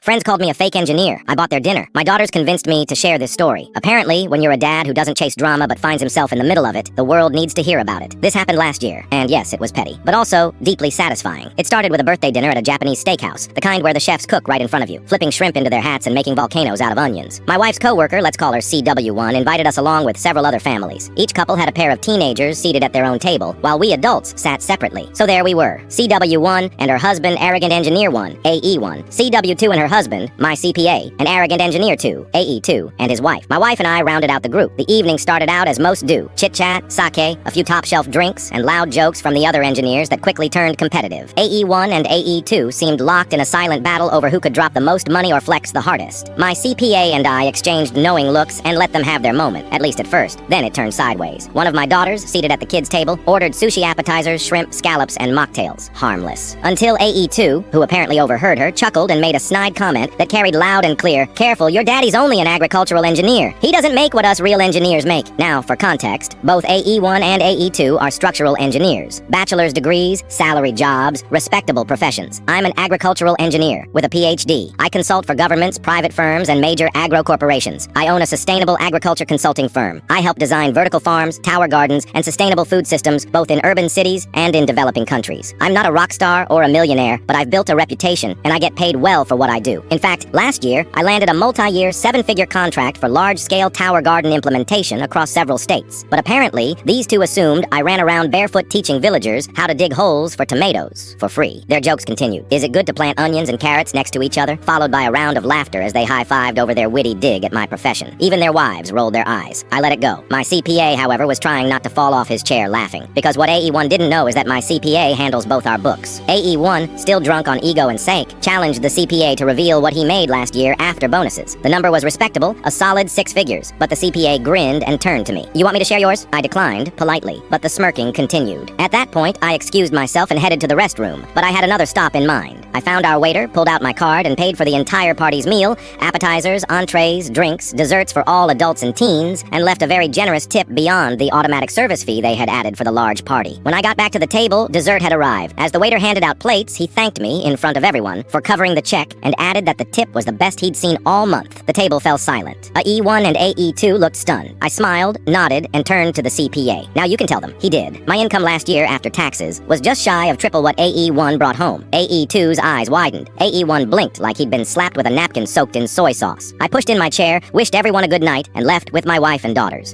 Friends called me a fake engineer. I bought their dinner. My daughters convinced me to share this story. Apparently, when you're a dad who doesn't chase drama but finds himself in the middle of it, the world needs to hear about it. This happened last year, and yes, it was petty, but also deeply satisfying. It started with a birthday dinner at a Japanese steakhouse, the kind where the chefs cook right in front of you, flipping shrimp into their hats and making volcanoes out of onions. My wife's coworker, let's call her CW1, invited us along with several other families. Each couple had a pair of teenagers seated at their own table, while we adults sat separately. So there we were, CW1 and her husband, Arrogant Engineer 1, AE1, CW2 and her husband, my CPA, and Arrogant Engineer 2, AE2, and his wife. My wife and I rounded out the group. The evening started out as most do. Chit-chat, sake, a few top-shelf drinks, and loud jokes from the other engineers that quickly turned competitive. AE1 and AE2 seemed locked in a silent battle over who could drop the most money or flex the hardest. My CPA and I exchanged knowing looks and let them have their moment, at least at first. Then it turned sideways. One of my daughters, seated at the kids' table, ordered sushi appetizers, shrimp, scallops, and mocktails. Harmless. Until AE2, who apparently overheard her, chuckled and made a snide comment that carried loud and clear, "Careful, your daddy's only an agricultural engineer. He doesn't make what us real engineers make." Now, for context, both AE1 and AE2 are structural engineers. Bachelor's degrees, salary jobs, respectable professions. I'm an agricultural engineer with a PhD. I consult for governments, private firms, and major agro corporations. I own a sustainable agriculture consulting firm. I help design vertical farms, tower gardens, and sustainable food systems both in urban cities and in developing countries. I'm not a rock star or a millionaire, but I've built a reputation, and I get paid well for what I do. In fact, last year, I landed a multi-year, seven-figure contract for large-scale tower garden implementation across several states. But apparently, these two assumed I ran around barefoot teaching villagers how to dig holes for tomatoes for free. Their jokes continued. Is it good to plant onions and carrots next to each other? Followed by a round of laughter as they high-fived over their witty dig at my profession. Even their wives rolled their eyes. I let it go. My CPA, however, was trying not to fall off his chair laughing. Because what AE1 didn't know is that my CPA handles both our books. AE1, still drunk on ego and sake, challenged the CPA to reveal what he made last year after bonuses. The number was respectable, a solid 6 figures, but the CPA grinned and turned to me. "You want me to share yours?" I declined, politely, but the smirking continued. At that point, I excused myself and headed to the restroom, but I had another stop in mind. I found our waiter, pulled out my card, and paid for the entire party's meal, appetizers, entrees, drinks, desserts for all adults and teens, and left a very generous tip beyond the automatic service fee they had added for the large party. When I got back to the table, dessert had arrived. As the waiter handed out plates, he thanked me, in front of everyone, for covering the check, and added that the tip was the best he'd seen all month. The table fell silent. AE1 and AE2 looked stunned. I smiled, nodded, and turned to the CPA. "Now you can tell them." He did. My income last year, after taxes, was just shy of triple what AE1 brought home. AE2's eyes widened. AE1 blinked like he'd been slapped with a napkin soaked in soy sauce. I pushed in my chair, wished everyone a good night, and left with my wife and daughters.